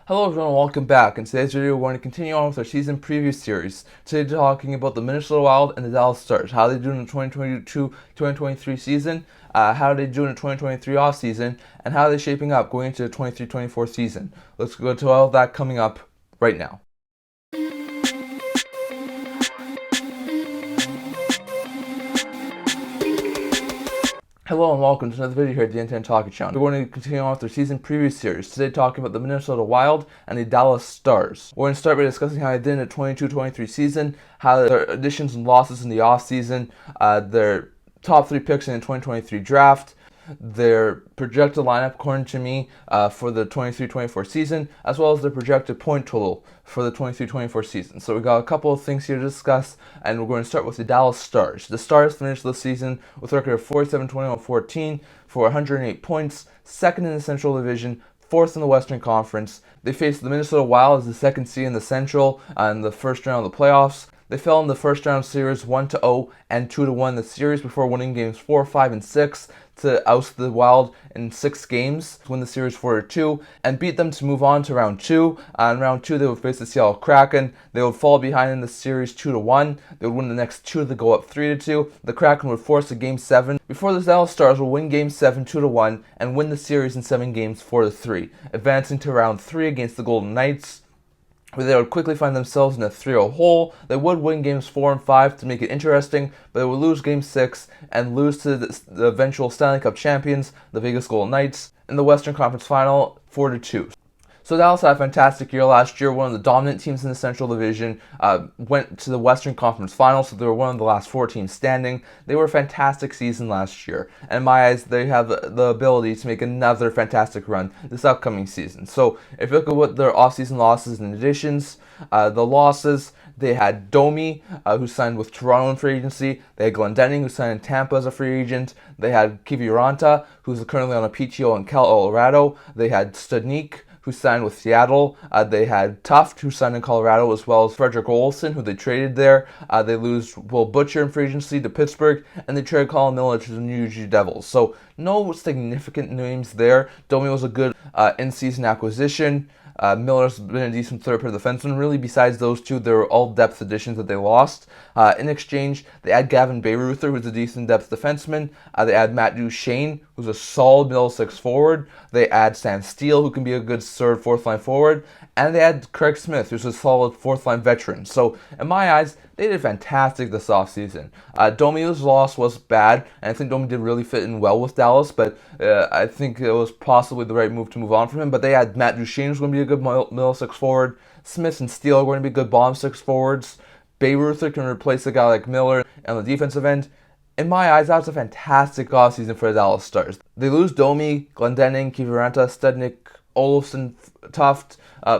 Hello everyone, welcome back. In today's video, we're going to continue on with our season preview series. Today, talking about the Minnesota Wild and the Dallas Stars. How they do in the 2022-2023 season, how they do in the 2023 offseason, and how they're shaping up going into the 23-24 season. Let's go to all of that coming up right now. Hello and welcome to another video here at the Internet Talking Channel. We're going to continue on with our season preview series. Today talking about the Minnesota Wild and the Dallas Stars. We're going to start by discussing how they did in the 22-23 season, how their additions and losses in the offseason, their top 3 picks in the 2023 draft, their projected lineup according to me for the 23-24 season, as well as their projected point total for the 23-24 season. So we got a couple of things here to discuss, and we're going to start with the Dallas Stars. The Stars finished the season with a record of 47-21-14 for 108 points, second in the Central Division, fourth in the Western Conference. They faced the Minnesota Wild as the second seed in the Central in the first round of the playoffs. They fell in the first round series 1-0 and 2-1 the series before winning games 4, 5, and 6 to oust the Wild in 6 games to win the series 4-2 and beat them to move on to round 2. In round 2, they would face the Seattle Kraken. They would fall behind in the series 2-1. They would win the next 2 to go up 3-2. The Kraken would force a game 7 before the Dallas Stars would win game 7 2-1 and win the series in 7 games 4-3, advancing to round 3 against the Golden Knights, where they would quickly find themselves in a 3-0 hole. They would win games 4 and 5 to make it interesting, but they would lose game 6 and lose to the eventual Stanley Cup champions, the Vegas Golden Knights, in the Western Conference Final 4-2. So Dallas had a fantastic year last year, one of the dominant teams in the Central Division, went to the Western Conference Final, so they were one of the last 4 teams standing. They were a fantastic season last year, and in my eyes, they have the ability to make another fantastic run this upcoming season. So if you look at what their offseason losses and additions, the losses, they had Domi, who signed with Toronto in free agency. They had Glendening, who signed in Tampa as a free agent. They had Kiviranta, who's currently on a PTO in Colorado. They had Studnik, who signed with Seattle. They had Tuft, who signed in Colorado, as well as Frederick Olsen, who they traded there. They lose Will Butcher in free agency to Pittsburgh, and they traded Colin Miller to the New Jersey Devils. So no significant names there. Domi was a good in-season acquisition. Miller's been a decent third-pair defenseman. Really, besides those two, they were all depth additions that they lost. In exchange, they add Gavin Bayreuther, who's a decent depth defenseman. They add Matt Duchene, who's a solid middle six forward. They add Sam Steele, who can be a good third, fourth-line forward. And they add Craig Smith, who's a solid fourth-line veteran. So, in my eyes, they did fantastic this offseason. Domi's loss was bad, and I think Domi did really fit in well with Dallas, but I think it was possibly the right move to move on from him. But they had Matt Duchene, who's going to be a good middle six forward. Smith and Steele are going to be good bottom six forwards. Bayreuther can replace a guy like Miller on the defensive end. In my eyes, that was a fantastic offseason for the Dallas Stars. They lose Domi, Glendening, Kiviranta, Studnik, Olofsson, Tuft.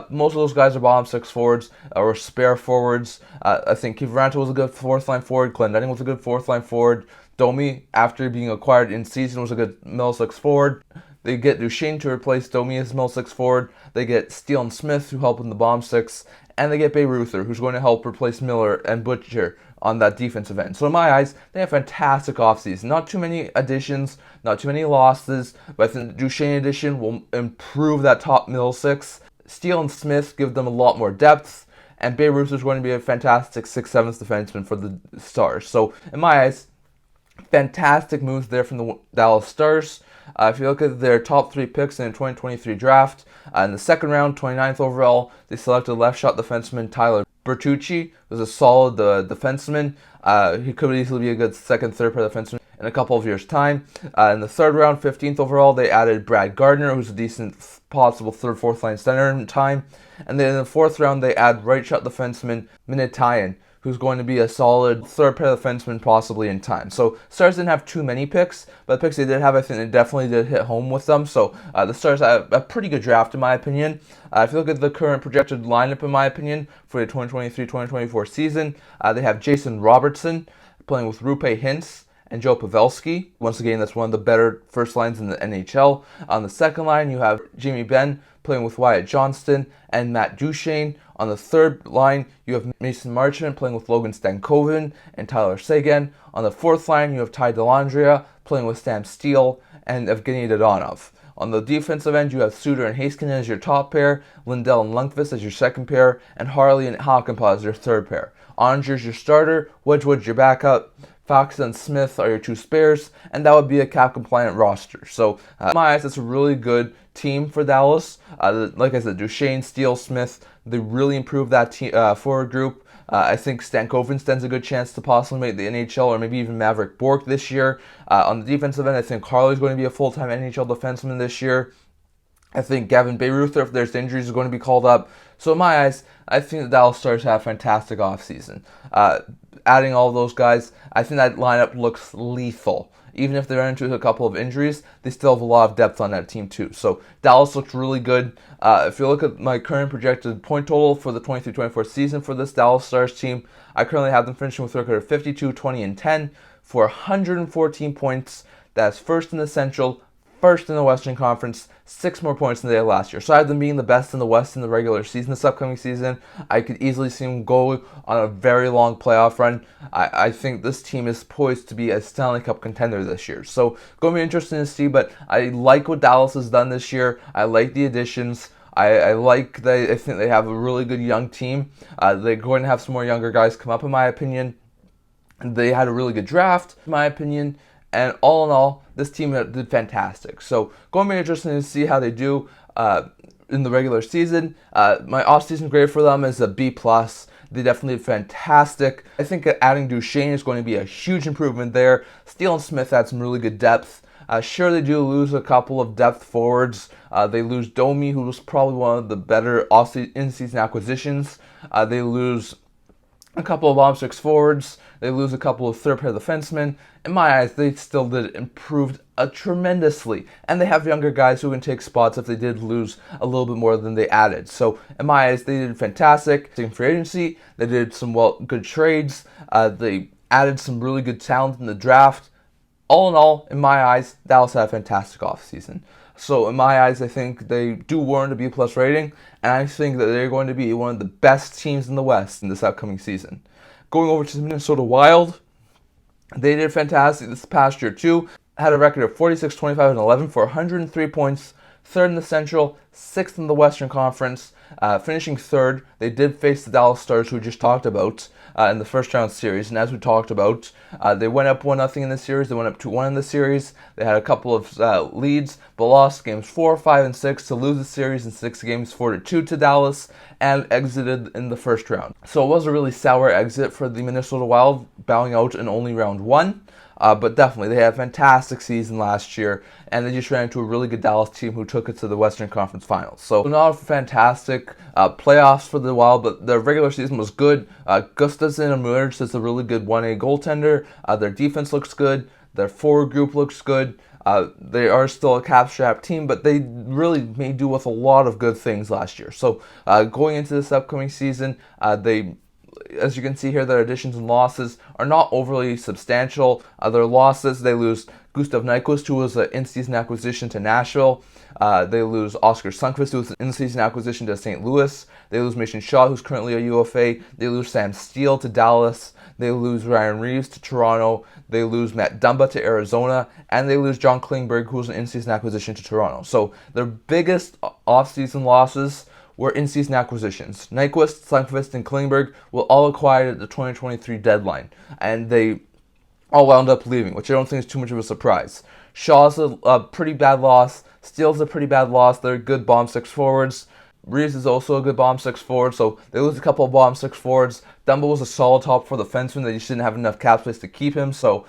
Most of those guys are bottom six forwards or spare forwards. I think Kiviranta was a good fourth line forward. Glendening was a good fourth line forward. Domi, after being acquired in season, was a good middle six forward. They get Duchene to replace Domi as middle six forward. They get Steele and Smith, who help in the bottom six. And they get Bayreuther, who's going to help replace Miller and Butcher on that defensive end. So in my eyes, they have a fantastic offseason. Not too many additions, not too many losses, but I think the Duchene addition will improve that top middle six. Steele and Smith give them a lot more depth, and Bayreuther is going to be a fantastic 6th, 7th defenseman for the Stars. So in my eyes, fantastic moves there from the Dallas Stars. If you look at their top 3 picks in the 2023 draft, in the second round, 29th overall, they selected left shot defenseman Tyler Bertucci, who's a solid defenseman. He could easily be a good second, third-pair defenseman in a couple of years' time. In the third round, 15th overall, they added Brad Gardner, who's a decent possible third, fourth line center in time. And then in the fourth round, they add right shot defenseman Minetayan, who's going to be a solid third-pair defenseman possibly in time. So Stars didn't have too many picks, but the picks they did have, I think they definitely did hit home with them. So the Stars have a pretty good draft in my opinion. If you look at the current projected lineup in my opinion for the 2023-2024 season, they have Jason Robertson playing with Rupe Hintz and Joe Pavelski. Once again, that's one of the better first lines in the NHL. On the second line, you have Jamie Benn playing with Wyatt Johnston and Matt Duchene. On the third line, you have Mason Marchment playing with Logan Stankoven and Tyler Seguin. On the fourth line, you have Ty Dellandrea playing with Sam Steele and Evgeny Dodonov. On the defensive end, you have Suter and Heiskanen as your top pair, Lindell and Lundqvist as your second pair, and Harley and Hakanpää as your third pair. Onger's your starter, Wedgwood's your backup, Fox and Smith are your two spares, and that would be a cap-compliant roster. So, in my eyes, it's a really good team for Dallas. Like I said, Duchesne, Steele, Smith, they really improved that forward group. I think Stankoven stands a good chance to possibly make the NHL, or maybe even Maverick Bourque this year. On the defensive end, I think Harley's going to be a full-time NHL defenseman this year. I think Gavin Bayreuther, if there's injuries, is going to be called up. So in my eyes, I think the Dallas Stars have a fantastic offseason. Adding all those guys, I think that lineup looks lethal. Even if they run into a couple of injuries, they still have a lot of depth on that team too. So Dallas looks really good. If you look at my current projected point total for the 23-24 season for this Dallas Stars team, I currently have them finishing with a record of 52, 20, and 10 for 114 points. That's first in the Central, first in the Western Conference, 6 more points than they had last year. So I have them being the best in the West in the regular season this upcoming season. I could easily see them go on a very long playoff run. I think this team is poised to be a Stanley Cup contender this year. So going to be interesting to see, but I like what Dallas has done this year. I like the additions. I think they have a really good young team. They're going to have some more younger guys come up, in my opinion. They had a really good draft, in my opinion. And all in all, this team did fantastic. So going to be interesting to see how they do in the regular season. My offseason grade for them is a B+. They definitely did fantastic. I think adding Duchesne is going to be a huge improvement there. Steele and Smith had some really good depth. Sure, they do lose a couple of depth forwards. They lose Domi, who was probably one of the better in-season acquisitions. They lose a couple of bottom six forwards. They lose a couple of third pair defensemen. In my eyes, they still did improved tremendously. And they have younger guys who can take spots if they did lose a little bit more than they added. So in my eyes, they did fantastic. In free agency, they did some good trades. They added some really good talent in the draft. All in all, in my eyes, Dallas had a fantastic offseason. So in my eyes, I think they do warrant a B+ rating, and I think that they're going to be one of the best teams in the West in this upcoming season. Going over to the Minnesota Wild, they did fantastic this past year too. Had a record of 46, 25, and 11 for 103 points, third in the Central, sixth in the Western Conference. Finishing third, they did face the Dallas Stars, who we just talked about, in the first round series. And as we talked about, they went up 1-0 in the series. They went up 2-1 in the series. They had a couple of leads, but lost games 4, 5, and 6 to lose the series in 6 games 4-2 to Dallas, and exited in the first round. So it was a really sour exit for the Minnesota Wild, bowing out in only round 1. But definitely, they had a fantastic season last year, and they just ran into a really good Dallas team who took it to the Western Conference Finals. So not a fantastic playoffs for the Wild, but their regular season was good. Gustafsson emerged as a really good 1A goaltender. Their defense looks good. Their forward group looks good. They are still a cap-strapped team, but they really made do with a lot of good things last year. So going into this upcoming season, as you can see here, their additions and losses are not overly substantial. Their losses, they lose Gustav Nyquist, who was an in-season acquisition to Nashville. They lose Oscar Sundqvist, who was an in-season acquisition to St. Louis. They lose Mason Shaw, who's currently a UFA. They lose Sam Steele to Dallas. They lose Ryan Reeves to Toronto. They lose Matt Dumba to Arizona. And they lose John Klingberg, who was an in-season acquisition to Toronto. So their biggest off-season losses were in-season acquisitions. Nyquist, Sundqvist, and Klingberg were all acquired at the 2023 deadline, and they all wound up leaving, which I don't think is too much of a surprise. Shaw's a pretty bad loss. Steele's a pretty bad loss. They're good bottom six forwards. Reeves is also a good bottom six forward, so they lose a couple of bottom six forwards. Dumba was a solid top for the defenseman. They just didn't have enough cap space to keep him, so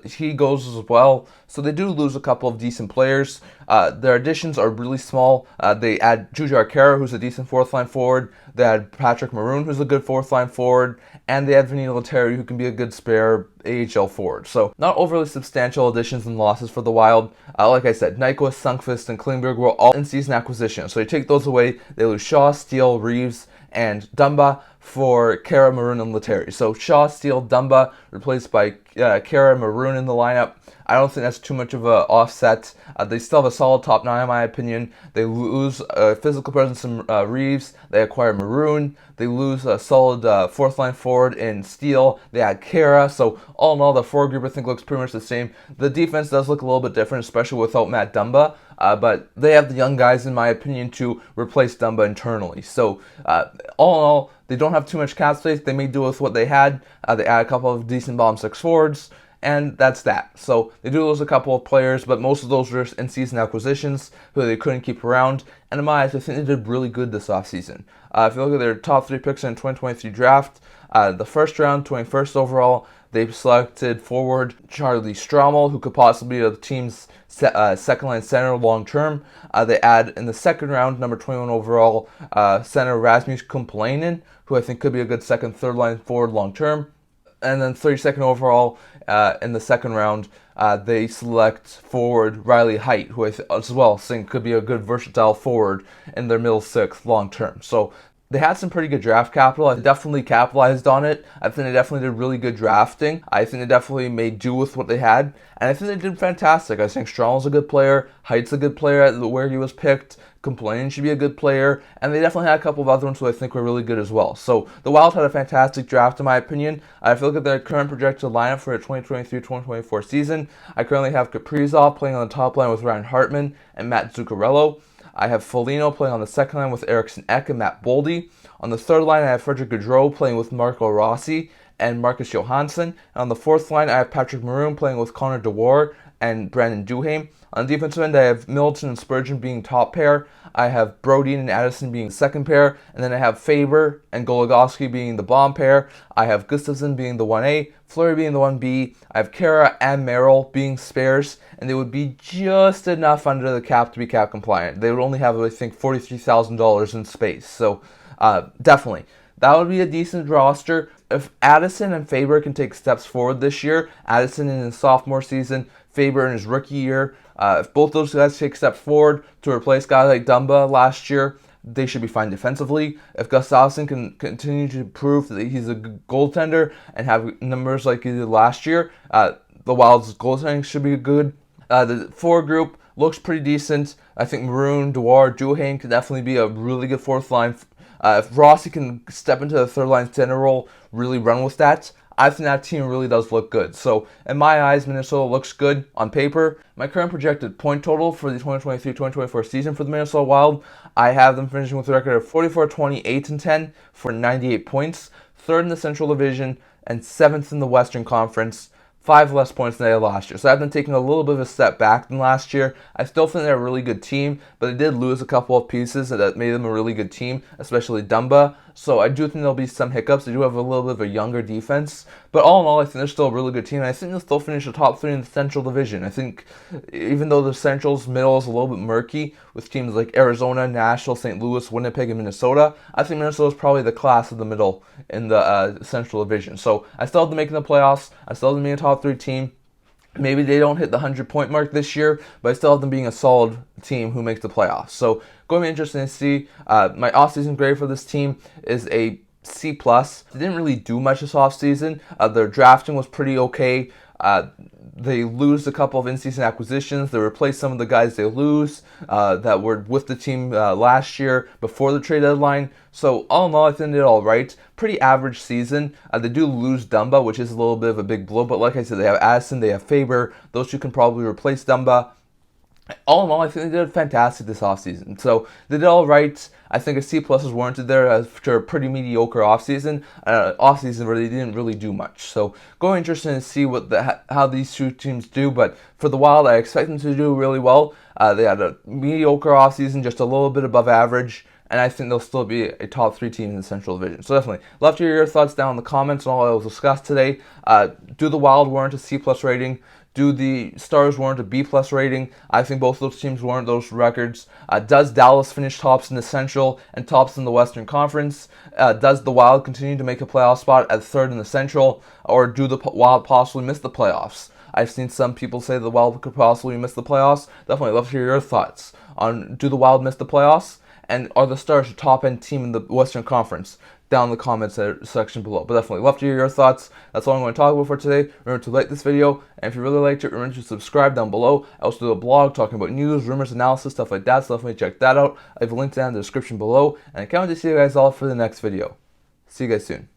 he goes as well. So they do lose a couple of decent players. Their additions are really small. They add Jujhar Khaira, who's a decent fourth-line forward. They add Patrick Maroon, who's a good fourth-line forward. And they add Vinny Lettieri, who can be a good spare AHL forward. So not overly substantial additions and losses for the Wild. Like I said, Nyquist, Sundqvist, and Klingberg were all in-season acquisitions. So you take those away, they lose Shaw, Steele, Reeves, and Dumba for Khaira, Maroon, and Lettieri. So Shaw, Steele, Dumba replaced by Khaira, Maroon in the lineup. I don't think that's too much of an offset. They still have a solid top 9 in my opinion. They lose physical presence in Reeves. They acquire Maroon. They lose a solid fourth line forward in Steele. They add Khaira. So all in all, the forward group I think looks pretty much the same. The defense does look a little bit different, especially without Matt Dumba. but they have the young guys, in my opinion, to replace Dumba internally. So all in all, they don't have too much cap space. They may do with what they had. They add a couple of decent bottom six forwards, and that's that. So they do lose a couple of players, but most of those were in-season acquisitions who they couldn't keep around. And in my eyes, I think they did really good this offseason. If you look at their top 3 picks in the 2023 draft, the first round, 21st overall, they selected forward Charlie Strommel, who could possibly be the team's second-line center long-term. They add in the second round, number 21 overall, center Rasmus Kumppalainen, who I think could be a good second, third-line forward long-term. And then 32nd overall in the second round, they select forward Riley Heidt, who I as well think could be a good versatile forward in their middle sixth long term. So they had some pretty good draft capital. I definitely capitalized on it. I think they definitely did really good drafting. I think they definitely made do with what they had. And I think they did fantastic. I think Strommel's a good player. Height's a good player at where he was picked. Kumppalainen should be a good player. And they definitely had a couple of other ones who I think were really good as well. So the Wild had a fantastic draft in my opinion. If you look at their current projected lineup for the 2023-2024 season, I currently have Kaprizov playing on the top line with Ryan Hartman and Matt Zuccarello. I have Foligno playing on the second line with Eriksson Ek and Matt Boldy. On the third line, I have Frederick Gaudreau playing with Marco Rossi and Marcus Johansson. And on the fourth line, I have Patrick Maroon playing with Connor DeWar and Brandon Duhaime. On the defensive end, I have Middleton and Spurgeon being top pair. I have Brodin and Addison being second pair. And then I have Faber and Goligoski being the bomb pair. I have Gustafsson being the 1A, Fleury being the 1B. I have Kara and Merrill being spares. And they would be just enough under the cap to be cap compliant. They would only have, I think, $43,000 in space. So definitely, that would be a decent roster. If Addison and Faber can take steps forward this year, Addison in his sophomore season, Faber in his rookie year, if both those guys take steps forward to replace guys like Dumba last year, they should be fine defensively. If Gustafsson can continue to prove that he's a good goaltender and have numbers like he did last year, the Wild's goaltending should be good. The forward group looks pretty decent. I think Maroon, DeWar, Duhaime could definitely be a really good fourth line. If Rossi can step into the third line center role, really run with that, I think that team really does look good. So in my eyes, Minnesota looks good on paper. My current projected point total for the 2023-2024 season for the Minnesota Wild, I have them finishing with a record of 44-28-10 for 98 points, third in the Central Division, and seventh in the Western Conference. 5 less points than they had last year. So I've been taking a little bit of a step back than last year. I still think they're a really good team, but they did lose a couple of pieces that made them a really good team, especially Dumba. So I do think there'll be some hiccups. They do have a little bit of a younger defense. But all in all, I think they're still a really good team. And I think they'll still finish the top 3 in the Central Division. I think even though the Central's middle is a little bit murky with teams like Arizona, Nashville, St. Louis, Winnipeg, and Minnesota, I think Minnesota's probably the class of the middle in the Central Division. So I still have them making the playoffs. I still have them being a top 3 team. Maybe they don't hit the 100-point mark this year, but I still have them being a solid team who makes the playoffs. So going to be interesting to see. My offseason grade for this team is a C+. They didn't really do much this offseason. Their drafting was pretty okay. They lose a couple of in-season acquisitions. They replace some of the guys they lose that were with the team last year before the trade deadline. So all in all, I think they did all right. Pretty average season. They do lose Dumba, which is a little bit of a big blow. But like I said, they have Addison, they have Faber. Those two can probably replace Dumba. All in all, I think they did fantastic this offseason. So they did all right. I think a C+ is warranted there after a pretty mediocre offseason. Offseason where they didn't really do much. So going interesting to see how these two teams do. But for the Wild, I expect them to do really well. They had a mediocre offseason, just a little bit above average. And I think they'll still be a top 3 team in the Central Division. So definitely, love to hear your thoughts down in the comments on all I was discussed today. Do the Wild warrant a C+ rating? Do the Stars warrant a B+ rating? I think both of those teams warrant those records. Does Dallas finish tops in the Central and tops in the Western Conference? Does the Wild continue to make a playoff spot at third in the Central? Or do the Wild possibly miss the playoffs? I've seen some people say the Wild could possibly miss the playoffs. Definitely love to hear your thoughts on, do the Wild miss the playoffs? And are the Stars a top-end team in the Western Conference? Down in the comments section below. But definitely love to hear your thoughts. That's all I'm going to talk about for today. Remember to like this video, and if you really liked it, remember to subscribe down below. I also do a blog talking about news, rumors, analysis, stuff like that, so definitely check that out. I have a link down in the description below, and I can't wait to see you guys all for the next video. See you guys soon.